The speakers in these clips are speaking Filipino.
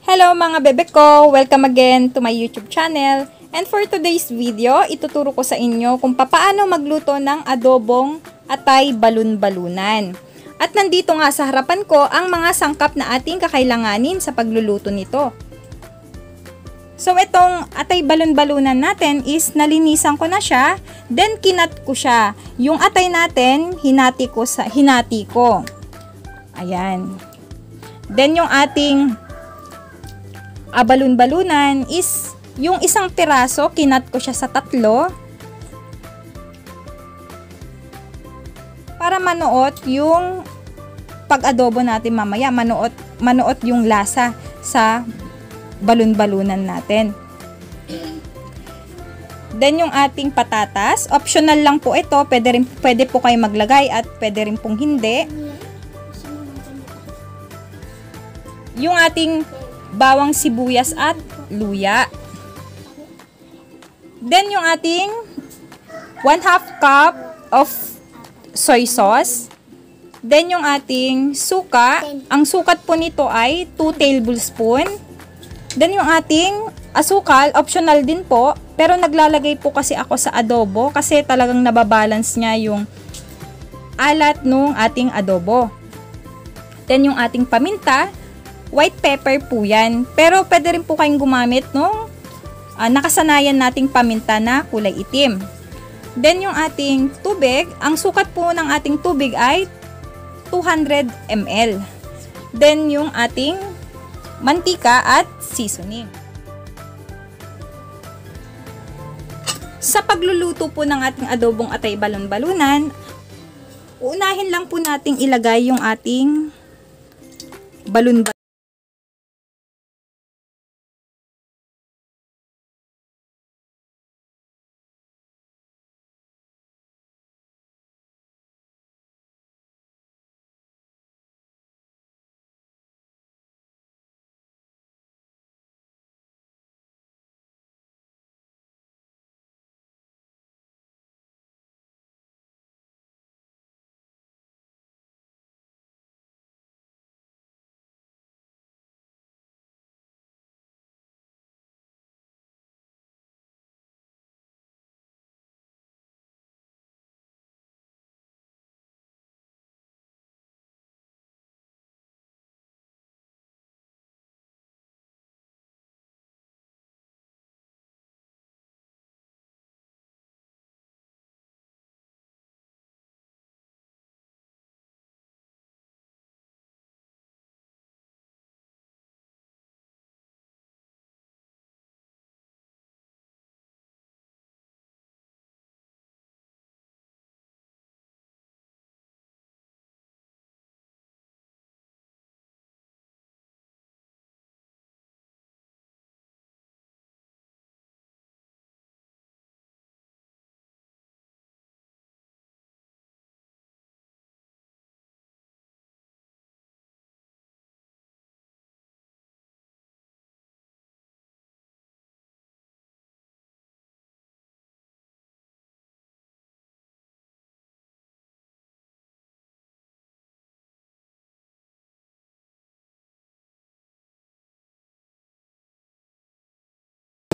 Hello mga bebe ko! Welcome again to my YouTube channel. And for today's video, ituturo ko sa inyo kung paano magluto ng adobong atay balun-balunan. At nandito nga sa harapan ko ang mga sangkap na ating kakailanganin sa pagluluto nito. So itong atay balun-balunan natin is nalinisan ko na siya, then kinat ko siya. Yung atay natin, hinati ko. Ayan. Then yung ating balun-balunan is yung isang piraso, kinat ko siya sa 3 para manuot yung pag-adobo natin mamaya, manuot yung lasa sa balun-balunan natin. Then yung ating patatas, optional lang po ito, pwede po kayo maglagay at pwede rin pong hindi. Yung ating bawang sibuyas at luya. Then yung ating 1/2 cup of soy sauce. Then yung ating suka. Ang sukat po nito ay 2 tablespoon. Then yung ating asukal, optional din po. Pero naglalagay po kasi ako sa adobo kasi talagang nababalance niya yung alat nung ating adobo. Then yung ating paminta, white pepper po yan. Pero pwede rin po kayong gumamit nung nakasanayan nating paminta na kulay itim. Then yung ating tubig, ang sukat po ng ating tubig ay 200 ml. Then yung ating mantika at seasoning. Sa pagluluto po ng ating adobong atay balon-balunan, unahin lang po nating ilagay yung ating balon-balunan.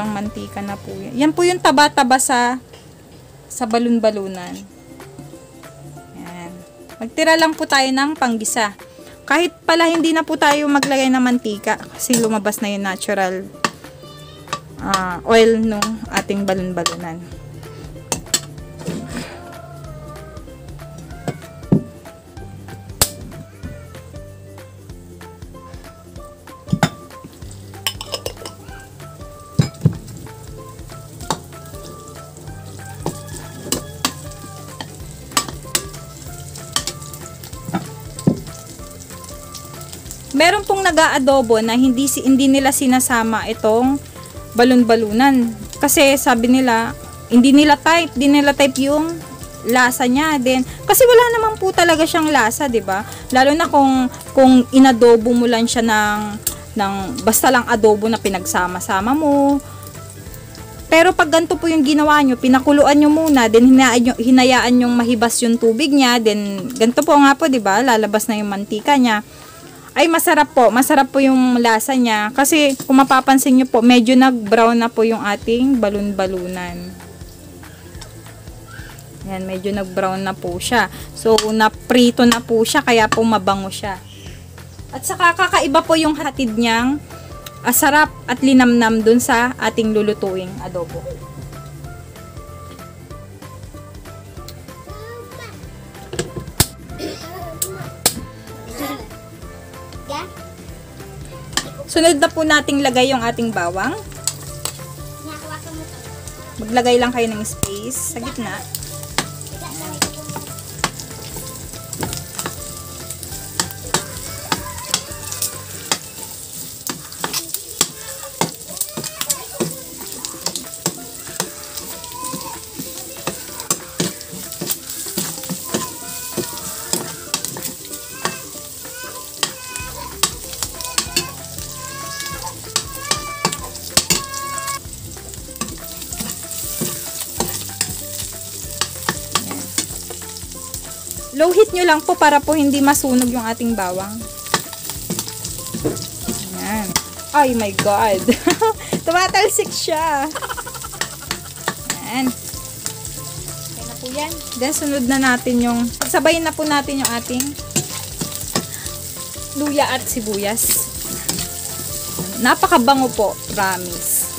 Mantika na po yan. Yan po yung taba-taba sa balun-balunan. Yan. Magtira lang po tayo ng panggisa. Kahit pala hindi na po tayo maglagay ng mantika kasi lumabas na yung natural oil nung ating balun-balunan. Meron pong nag-aadobo na hindi nila sinasama itong balun-balunan. Kasi sabi nila, hindi nila type yung lasa niya. Then, kasi wala naman po talaga siyang lasa, 'di ba? Lalo na kung inadobo mo lang siya ng basta lang adobo na pinagsama-sama mo. Pero pag ganito po yung ginawa nyo, pinakuluan nyo muna, then hinayaan yung mahibas yung tubig niya, then ganito po nga po, 'di ba? Lalabas na yung mantika niya. Ay, masarap po. Masarap po yung lasa niya. Kasi, kung mapapansin nyo po, medyo nag-brown na po yung ating balon-balunan. Yan, medyo nag-brown na po siya. So, naprito na po siya, kaya po mabango siya. At saka, kakaiba po yung hatid niyang sarap at linamnam dun sa ating lulutuing adobo. Sunod na po nating lagay yung ating bawang. Maglagay lang kayo ng space sa gitna. Low heat nyo lang po para po hindi masunog yung ating bawang. Ayan. Ay my God. Tumatalsik siya. Ayan. Okay na po yan. Then sunod na natin yung, pagsabayin na po natin yung ating luya at sibuyas. Napakabango po. Promise.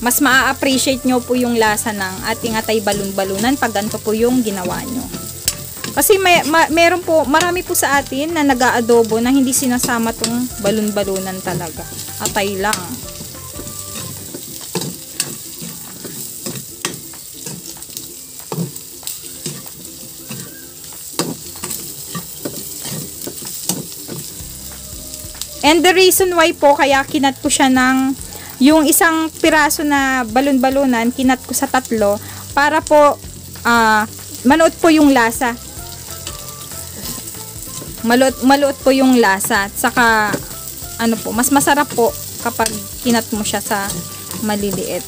Mas maa-appreciate nyo po yung lasa ng ating atay balon-balunan pag ganito po yung ginawa nyo. Kasi meron po, marami po sa atin na nag-aadobo na hindi sinasama tong balon-balunan talaga. Atay lang. And the reason why po kaya kinat ko siya ng yung isang piraso na balon-balunan, kinat ko sa 3 para po manuot po yung lasa. Maluot po yung lasa. At saka, ano po, mas masarap po kapag kinat mo siya sa maliliit.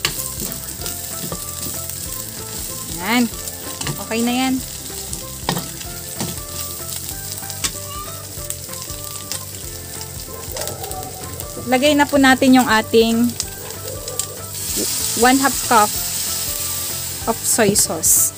Yan. Okay na yan. Lagay na po natin yung ating 1/2 cup of soy sauce.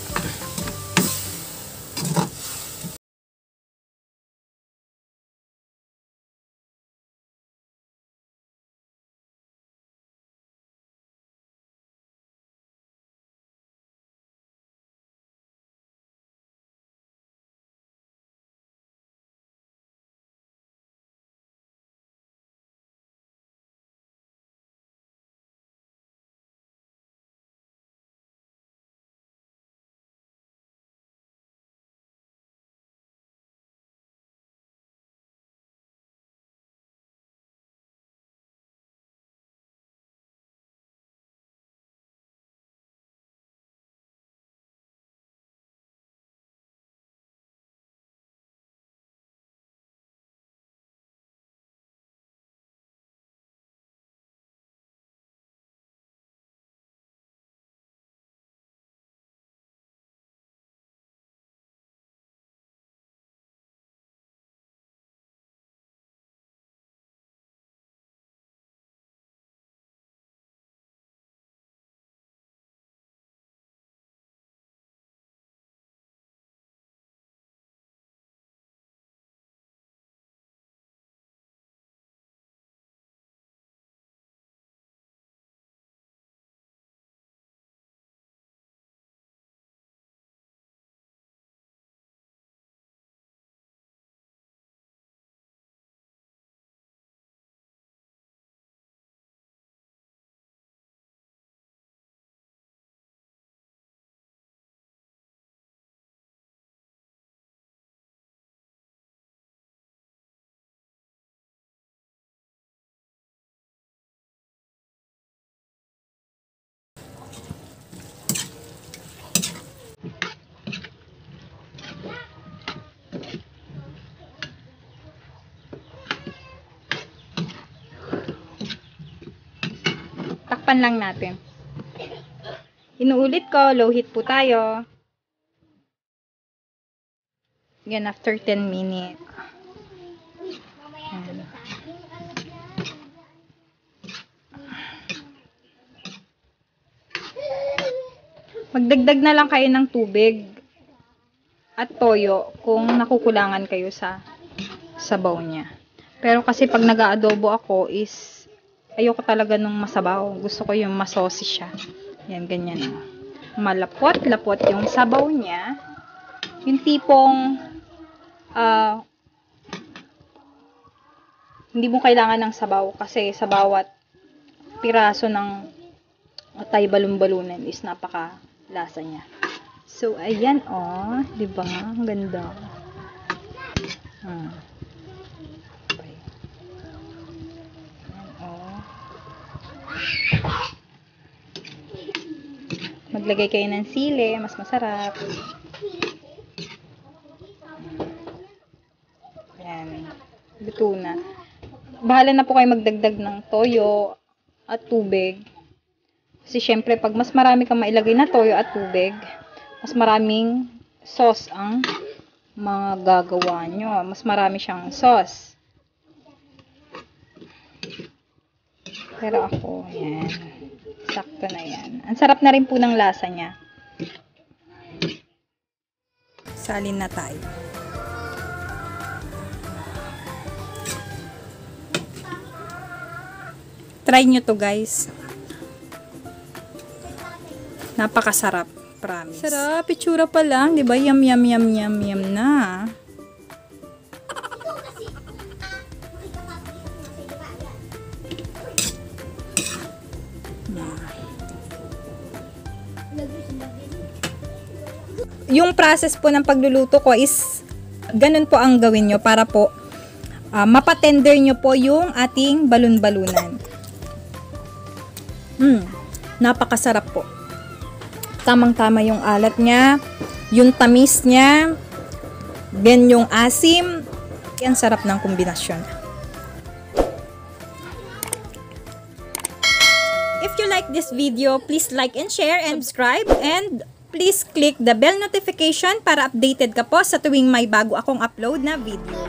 Takpan lang natin. Inuulit ko, low heat po tayo. Yan, after 10 minutes. Magdagdag na lang kayo ng tubig at toyo kung nakukulangan kayo sa sabaw niya. Pero kasi pag nag-aadobo ako is ayoko talaga nung masabaw. Gusto ko yung masosi siya. Yan, ganyan. Malapot-lapot yung sabaw niya. Yung tipong hindi mo kailangan ng sabaw kasi sa bawat piraso ng atay balon-balunan is napaka lasa niya. So, ayan, oh. Diba? Ang ganda. Okay. Ayan, oh. Maglagay kayo ng sili. Mas masarap. Ayan. Luto na. Bahala na po kayo magdagdag ng toyo at tubig. Kasi syempre, pag mas marami kang mailagay na toyo at tubig, mas maraming sauce ang mga gagawa nyo. Mas marami siyang sauce. Pero ako, yan. Sakto na yan. Ang sarap na rin po ng lasa niya. Salin na tayo. Try nyo to, guys. Napakasarap. Promise. Sarap. Itsura pa lang. Diba? Yum, yum, yum, yum, yum na. Yung process po ng pagluluto ko is ganun po ang gawin nyo para po mapatender nyo po yung ating balon-balunan. Napakasarap po. Tamang-tama yung alat niya, yung tamis niya, then yung asim. Yan, sarap ng kombinasyon. If you like this video, please like and share and subscribe, and please click the bell notification para updated ka po sa tuwing may bago akong upload na video.